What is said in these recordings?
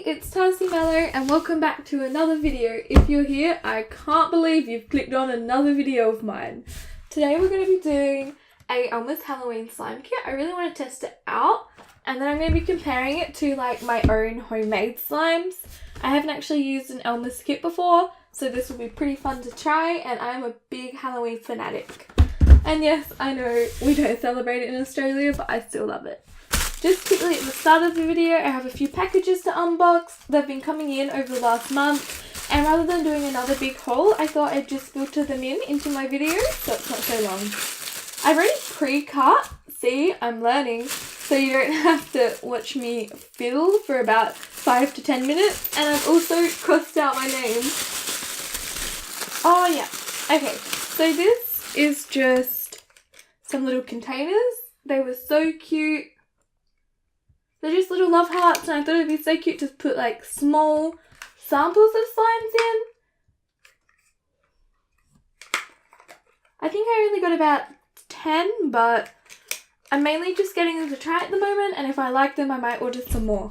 it's Tarsi Mello and welcome back to another video. If you're here, I can't believe you've clicked on another video of mine. Today we're going to be doing a Elmer's Halloween slime kit. I really want to test it out and then I'm going to be comparing it to like my own homemade slimes. I haven't actually used an Elmer's kit before, so this will be pretty fun to try, and I am a big Halloween fanatic. And yes, I know we don't celebrate it in Australia, but I still love it. Just quickly at the start of the video, I have a few packages to unbox. They've been coming in over the last month, and rather than doing another big haul, I thought I'd just filter them into my video so it's not so long. I've already pre-cut, see, I'm learning, so you don't have to watch me fiddle for about 5 to 10 minutes, and I've also crossed out my name. Oh yeah, okay, so this is just some little containers. They were so cute. They're just little love hearts, and I thought it'd be so cute to put like small samples of slimes in. I think I only got about 10, but I'm mainly just getting them to try at the moment, and if I like them I might order some more.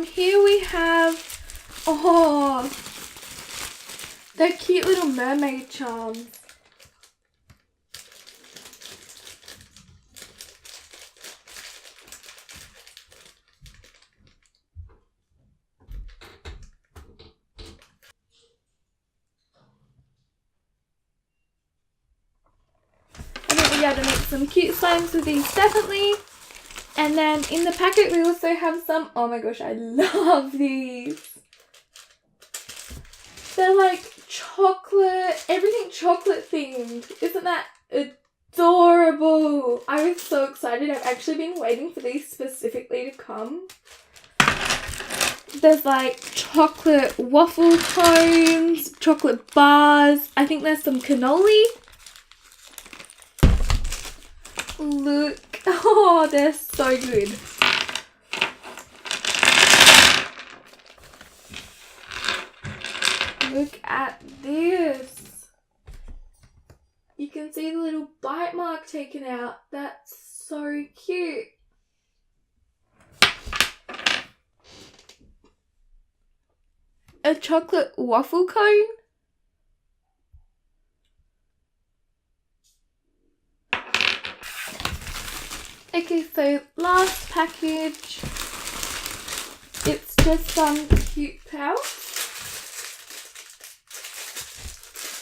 Here we have, oh, they're cute little mermaid charms. We'll be able to make some cute slimes with these definitely. And then in the packet we also have some, oh my gosh, I love these. They're like chocolate, everything chocolate themed. Isn't that adorable? I was so excited. I've actually been waiting for these specifically to come. There's like chocolate waffle cones, chocolate bars. I think there's some cannoli. Look, oh, they're so good. Look at this. You can see the little bite mark taken out. That's so cute. A chocolate waffle cone. Okay, so last package, it's just some cute pouch.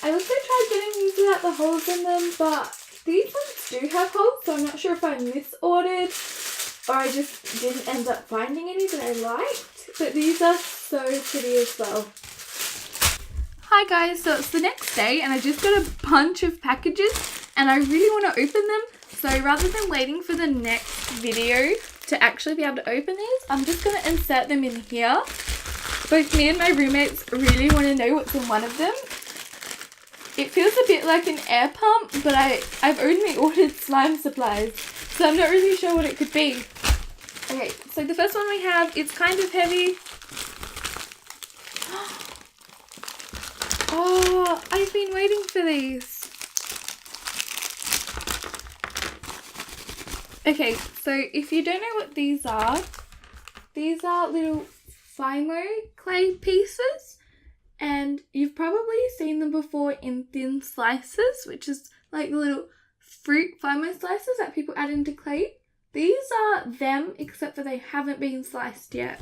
I also tried getting these without the holes in them, but these ones do have holes, so I'm not sure if I misordered or I just didn't end up finding any that I liked, but these are so pretty as well. Hi guys, so it's the next day and I just got a bunch of packages and I really want to open them. So rather than waiting for the next video to actually be able to open these, I'm just going to insert them in here. Both me and my roommates really want to know what's in one of them. It feels a bit like an air pump, but I've only ordered slime supplies, so I'm not really sure what it could be. Okay, so the first one we have, it's kind of heavy. Oh, I've been waiting for these. Okay, so if you don't know what these are little Fimo clay pieces, and you've probably seen them before in thin slices, which is like little fruit Fimo slices that people add into clay. These are them, except for they haven't been sliced yet.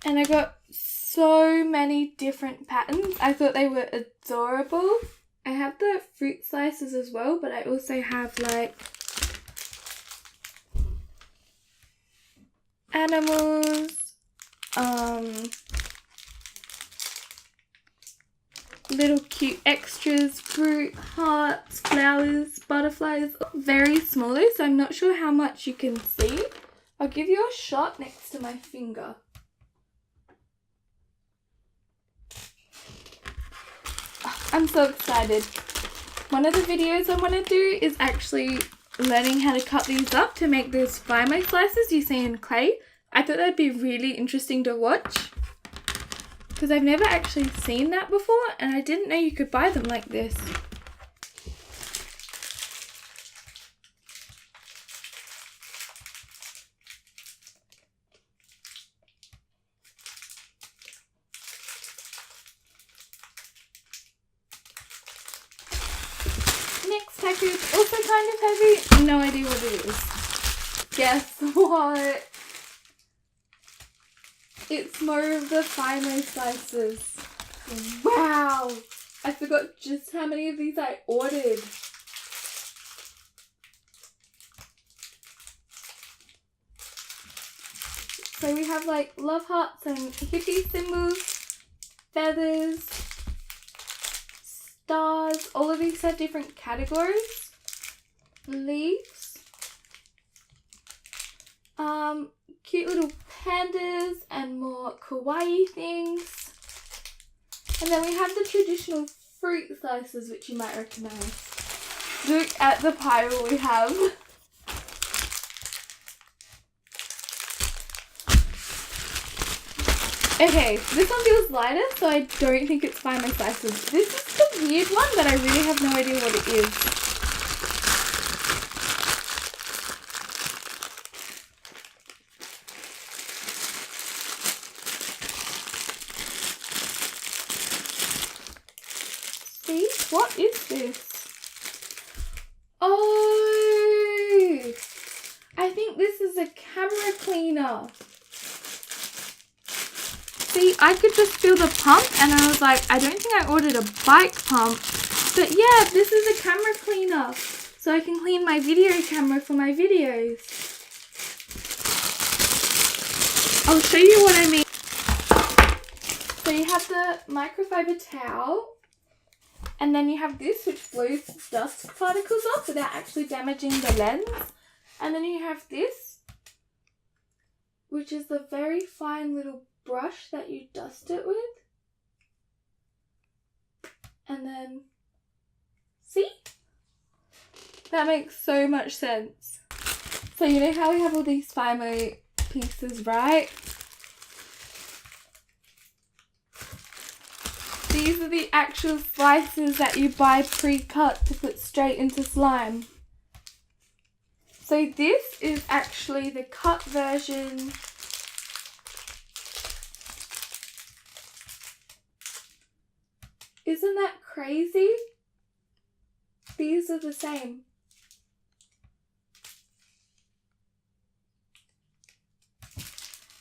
And I got so many different patterns. I thought they were adorable. I have the fruit slices as well, but I also have like animals, little cute extras, fruit, hearts, flowers, butterflies, very small though, so I'm not sure how much you can see. I'll give you a shot next to my finger. I'm so excited. One of the videos I want to do is actually learning how to cut these up to make those Fimo slices you see in clay. I thought that'd be really interesting to watch because I've never actually seen that before and I didn't know you could buy them like this. package, also kind of heavy. No idea what it is. Guess what? It's more of the Fimo slices. Wow! I forgot just how many of these I ordered. So we have like love hearts and hippie symbols, feathers, stars. All of these have different categories. Leaves. Cute little pandas and more kawaii things. And then we have the traditional fruit slices, which you might recognize. Look at the pile we have. Okay, this one feels lighter, so I don't think it's Fimo slices. This is the weird one, but I really have no idea what it is. See? What is this? Oh! I think this is a camera cleaner. See, I could just feel the pump and I was like, I don't think I ordered a bike pump. But yeah, this is a camera cleaner. So I can clean my video camera for my videos. I'll show you what I mean. So you have the microfiber towel. And then you have this, which blows dust particles off without actually damaging the lens. And then you have this, which is the very fine little brush that you dust it with. And then, see? That makes so much sense. So you know how we have all these Fimo pieces, right? These are the actual slices that you buy pre-cut to put straight into slime. So this is actually the cut version. Isn't that crazy? These are the same.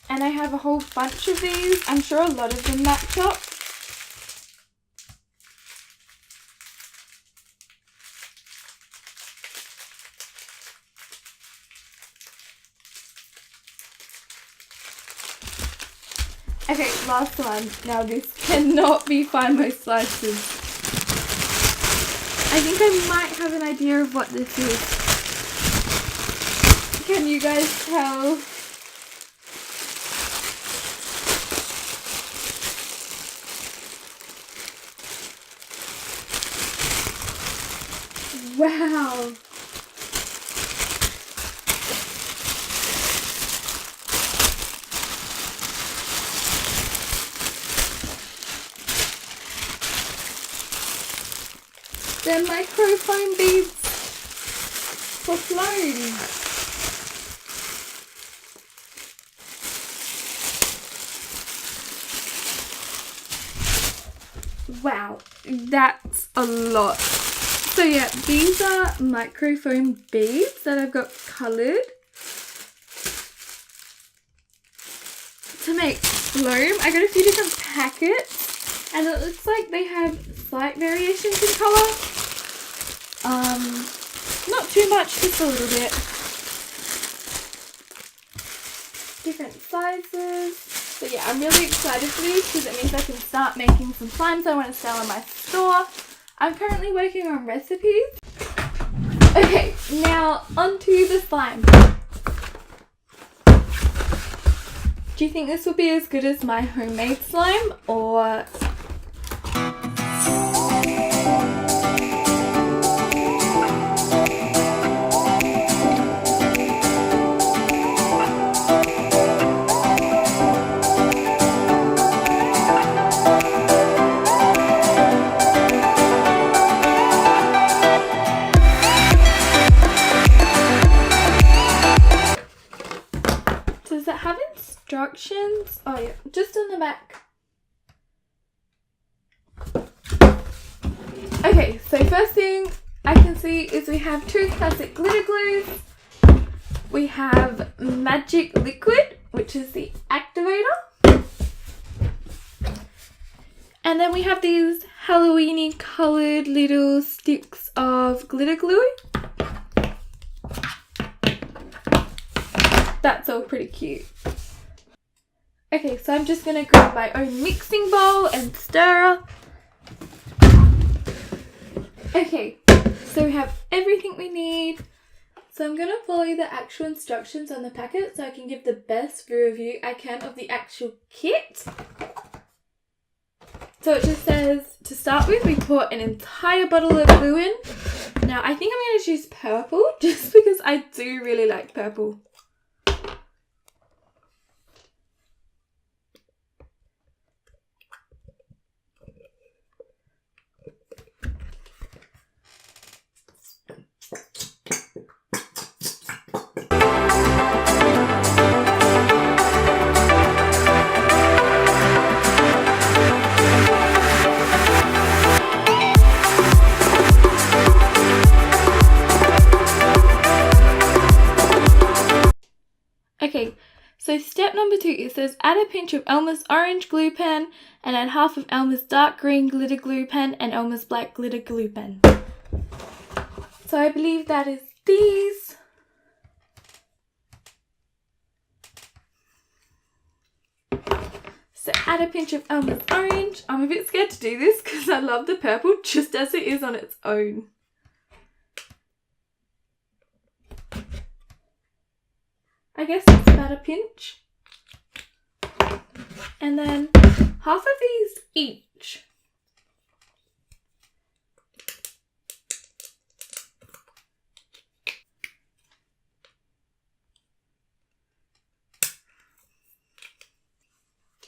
And I have a whole bunch of these. I'm sure a lot of them match up. Okay, last one. Now this cannot be Fimo slices. I think I might have an idea of what this is. Can you guys tell? Wow. They're microfoam beads for flown. Wow, that's a lot. So yeah, these are microfoam beads that I've got coloured to make floam. I got a few different packets and it looks like they have slight variations in colour. Not too much, just a little bit. Different sizes. But yeah, I'm really excited for these because it means I can start making some slimes I want to sell in my store. I'm currently working on recipes. Okay, now onto the slime. Do you think this will be as good as my homemade slime or... Does it have instructions? Oh yeah, just on the back. Okay, so first thing, I can see is we have two classic glitter glues. We have Magic Liquid, which is the activator. And then we have these Halloweeny coloured little sticks of glitter glue. That's all pretty cute. Okay, so I'm just going to grab my own mixing bowl and stirrer. Okay, so we have everything we need. So I'm going to follow the actual instructions on the packet so I can give the best review I can of the actual kit. So it just says, to start with, we pour an entire bottle of glue in. Now I think I'm going to choose purple just because I do really like purple. Okay, so step number 2, it says add a pinch of Elmer's orange glue pen and add half of Elmer's dark green glitter glue pen and Elmer's black glitter glue pen. So I believe that is these. So add a pinch of Elmer's orange. I'm a bit scared to do this because I love the purple just as it is on its own. I guess it's about a pinch. And then half of these each.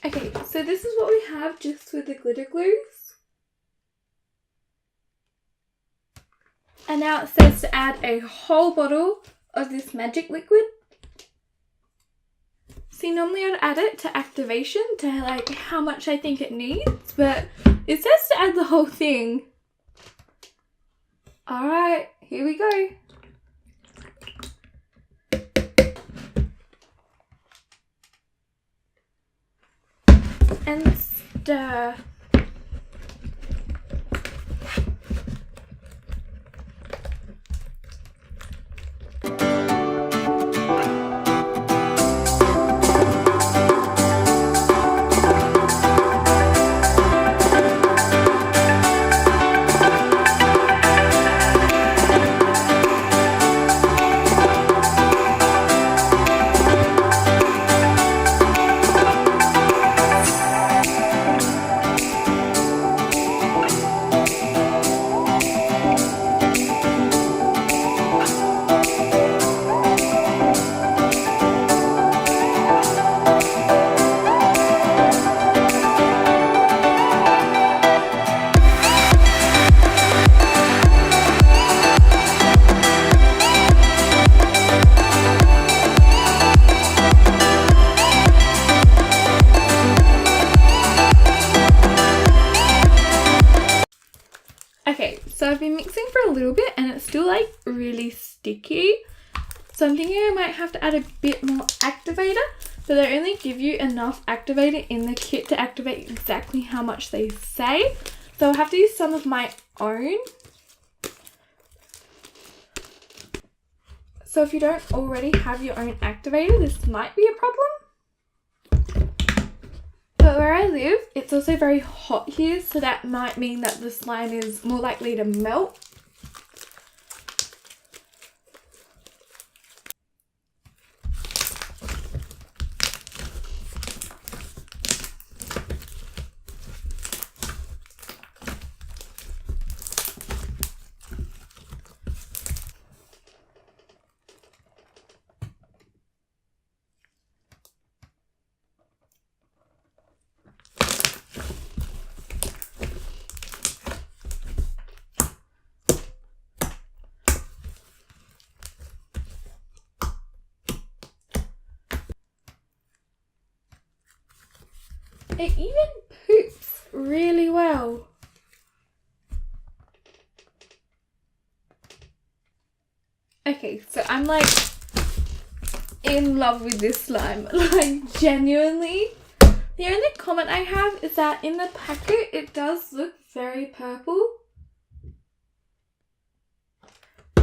Okay, so this is what we have just with the glitter glues. And now it says to add a whole bottle of this magic liquid. See, normally I'd add it to activation to like how much I think it needs, but it says to add the whole thing. Alright, here we go. And stir. Okay, so I've been mixing for a little bit and it's still like really sticky. So I'm thinking I might have to add a bit more activator, but they only give you enough activator in the kit to activate exactly how much they say. So I'll have to use some of my own. So if you don't already have your own activator, this might be a problem. But where I live, it's also very hot here, so that might mean that the slime is more likely to melt. It even poops really well. So I'm like in love with this slime, like genuinely. The only comment I have is that in the packet it does look very purple.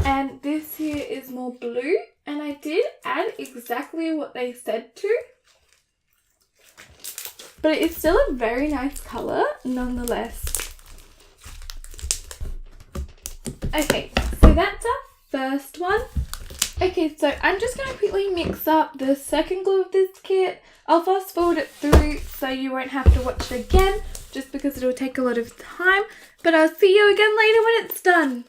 And this here is more blue, and I did add exactly what they said to. But it's still a very nice colour nonetheless. Okay, so that's our first one. Okay, so I'm just going to quickly mix up the second glue of this kit. I'll fast forward it through so you won't have to watch it again, just because it'll take a lot of time. But I'll see you again later when it's done.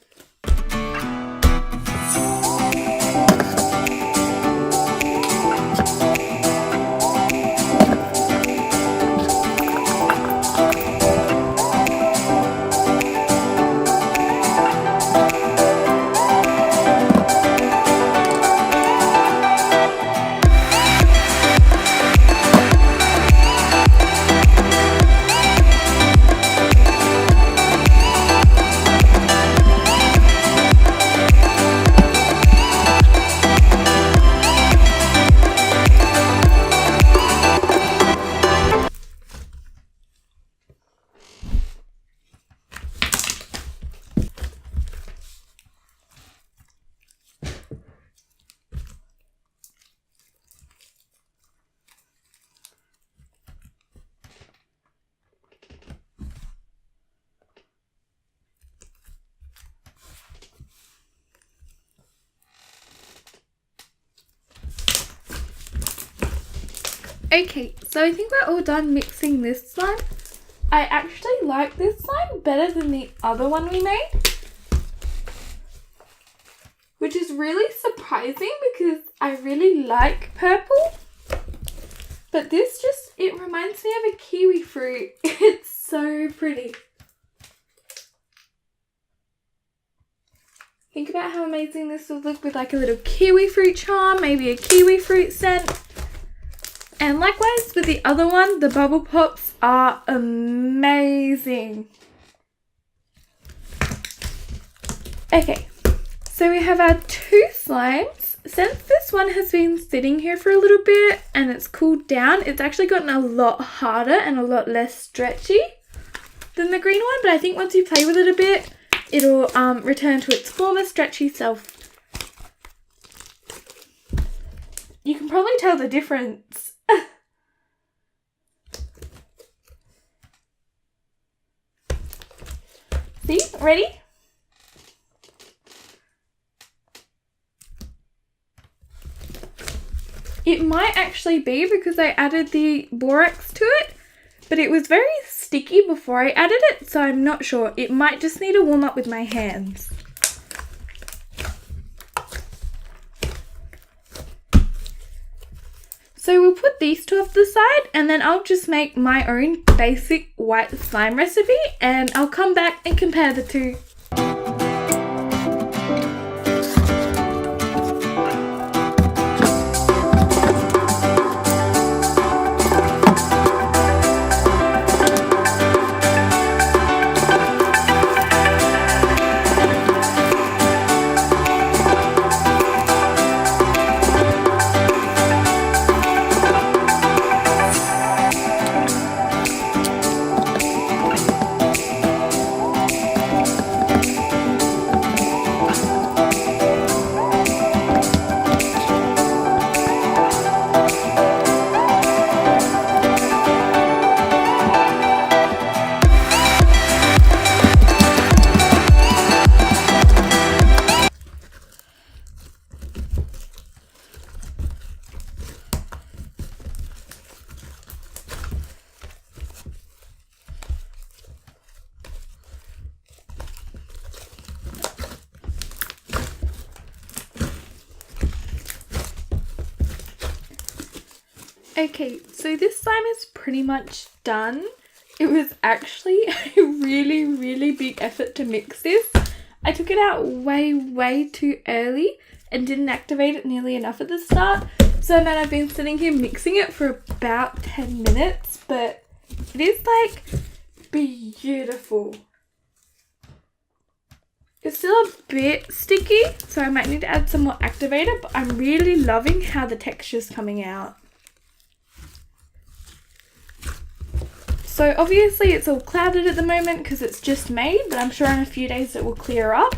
Okay, so I think we're all done mixing this slime. I actually like this slime better than the other one we made, which is really surprising because I really like purple. But this just, it reminds me of a kiwi fruit. It's so pretty. Think about how amazing this would look with like a little kiwi fruit charm, maybe a kiwi fruit scent. And likewise with the other one, the bubble pops are amazing. Okay, so we have our two slimes. Since this one has been sitting here for a little bit and it's cooled down, it's actually gotten a lot harder and a lot less stretchy than the green one. But I think once you play with it a bit, it'll return to its former stretchy self. You can probably tell the difference. See? Ready? It might actually be because I added the borax to it, but it was very sticky before I added it, so I'm not sure. It might just need to warm up with my hands. So we'll put these two off the side, and then I'll just make my own basic white slime recipe, and I'll come back and compare the two. Okay, so this slime is pretty much done. It was actually a really big effort to mix this. I took it out way too early and didn't activate it nearly enough at the start. So then I've been sitting here mixing it for about 10 minutes, but it is like beautiful. It's still a bit sticky, so I might need to add some more activator, but I'm really loving how the texture's coming out. So obviously it's all clouded at the moment because it's just made, but I'm sure in a few days it will clear up.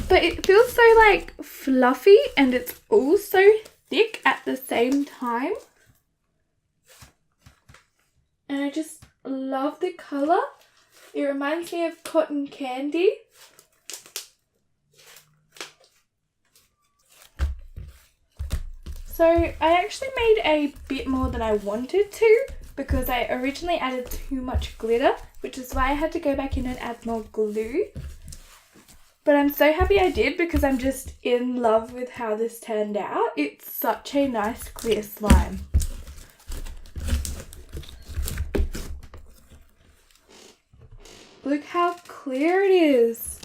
But it feels so like fluffy, and it's also thick at the same time. And I just love the colour. It reminds me of cotton candy. So I actually made a bit more than I wanted to because I originally added too much glitter, which is why I had to go back in and add more glue. But I'm so happy I did because I'm just in love with how this turned out. It's such a nice clear slime. Look how clear it is.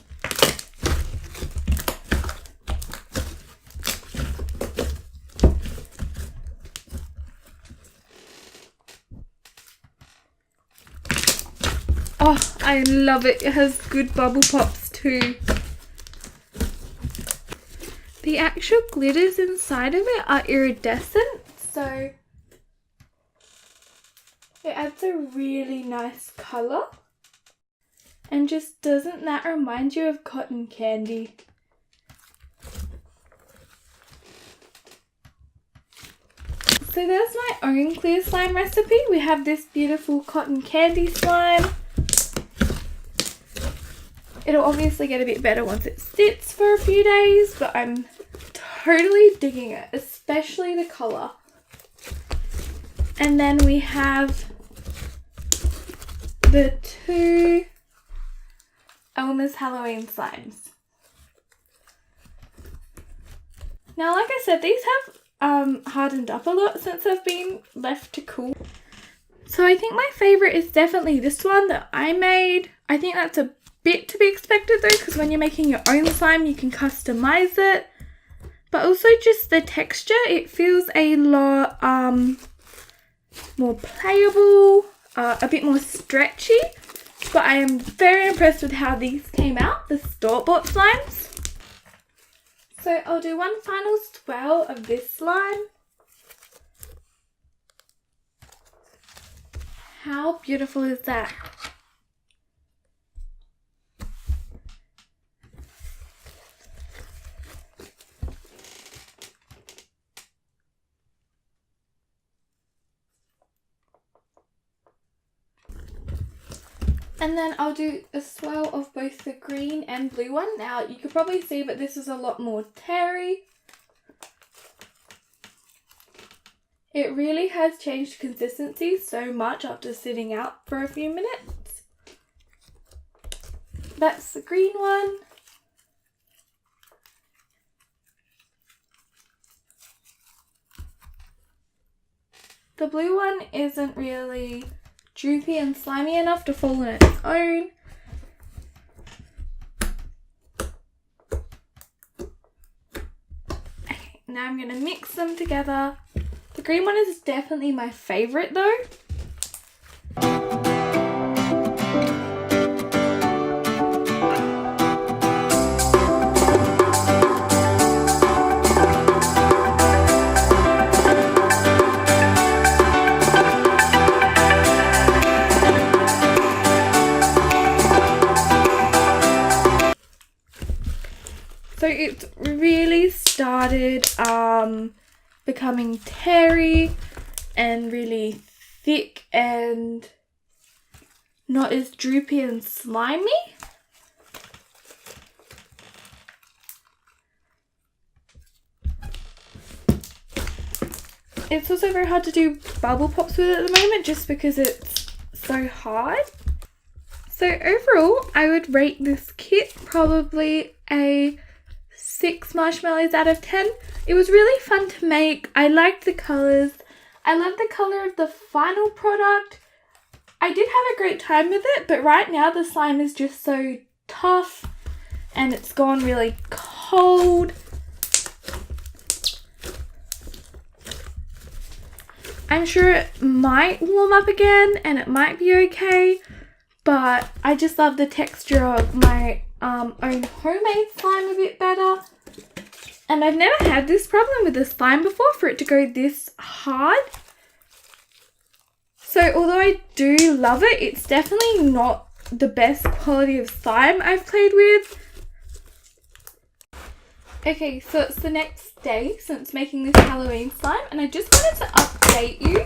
Oh, I love it. It has good bubble pops too. The actual glitters inside of it are iridescent, so it adds a really nice colour. And just doesn't that remind you of cotton candy? So there's my own clear slime recipe. We have this beautiful cotton candy slime. It'll obviously get a bit better once it sits for a few days, but I'm totally digging it, especially the colour. And then we have the two Elmer's Halloween slimes. Now, like I said, these have hardened up a lot since they've been left to cool. So I think my favourite is definitely this one that I made. I think that's a bit to be expected though, because when you're making your own slime you can customize it. But also just the texture, it feels a lot more playable, a bit more stretchy. But I am very impressed with how these came out, the store-bought slimes. So I'll do one final swirl of this slime. How beautiful is that? And then I'll do a swirl of both the green and blue one. Now you could probably see, but this is a lot more terry. It really has changed consistency so much after sitting out for a few minutes. That's the green one. The blue one isn't really droopy and slimy enough to fall on its own. Okay, now I'm going to mix them together. The green one is definitely my favourite though. So it's really started becoming terry and really thick and not as droopy and slimy. It's also very hard to do bubble pops with it at the moment just because it's so hard. So overall, I would rate this kit probably a 6 marshmallows out of 10. It was really fun to make. I liked the colours. I love the colour of the final product. I did have a great time with it, but right now the slime is just so tough and it's gone really cold. I'm sure it might warm up again and it might be okay, but I just love the texture of my own homemade slime a bit better. And I've never had this problem with the slime before, for it to go this hard. So although I do love it, it's definitely not the best quality of slime I've played with. Okay, so it's the next day since making this Halloween slime, and I just wanted to update you.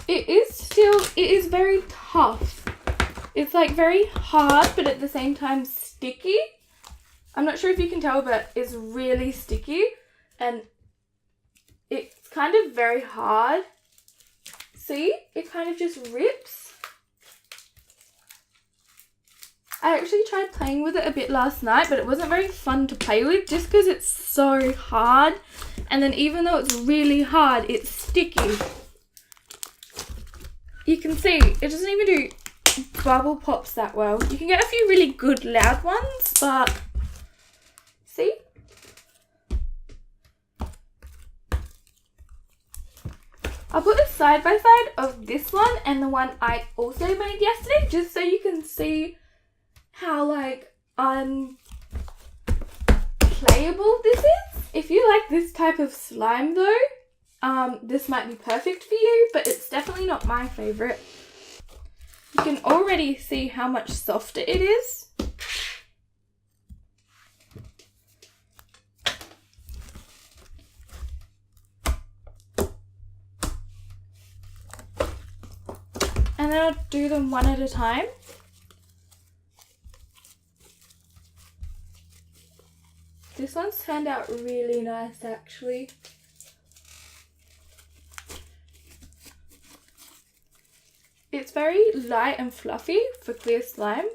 It is very tough. It's like very hard, but at the same time sticky. I'm not sure if you can tell, but it's really sticky and it's kind of very hard. See, it kind of just rips. I actually tried playing with it a bit last night, but it wasn't very fun to play with just because it's so hard. And then even though it's really hard, it's sticky. You can see, it doesn't even do bubble pops that well. You can get a few really good loud ones, but see? I'll put a side by side of this one and the one I also made yesterday, just so you can see how like unplayable this is. If you like this type of slime though, this might be perfect for you, but it's definitely not my favorite. You can already see how much softer it is. And then I'll do them one at a time. This one's turned out really nice actually. It's very light and fluffy for clear slime.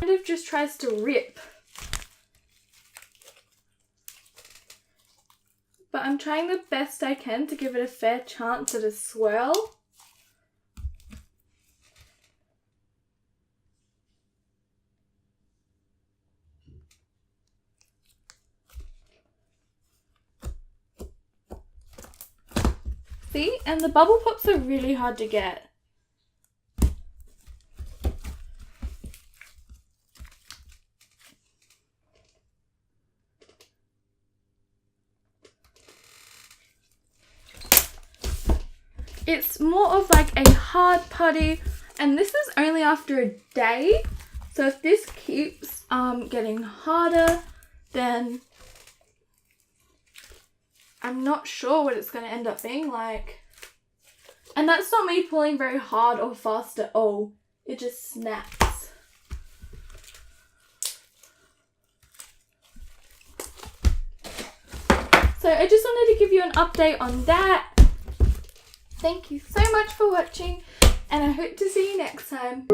Kind of just tries to rip, but I'm trying the best I can to give it a fair chance at a swirl. See, and the bubble pops are really hard to get. It's more of like a hard putty, and this is only after a day. So if this keeps getting harder, then I'm not sure what it's going to end up being like. And that's not me pulling very hard or fast at all. It just snaps. So I just wanted to give you an update on that. Thank you so much for watching, and I hope to see you next time.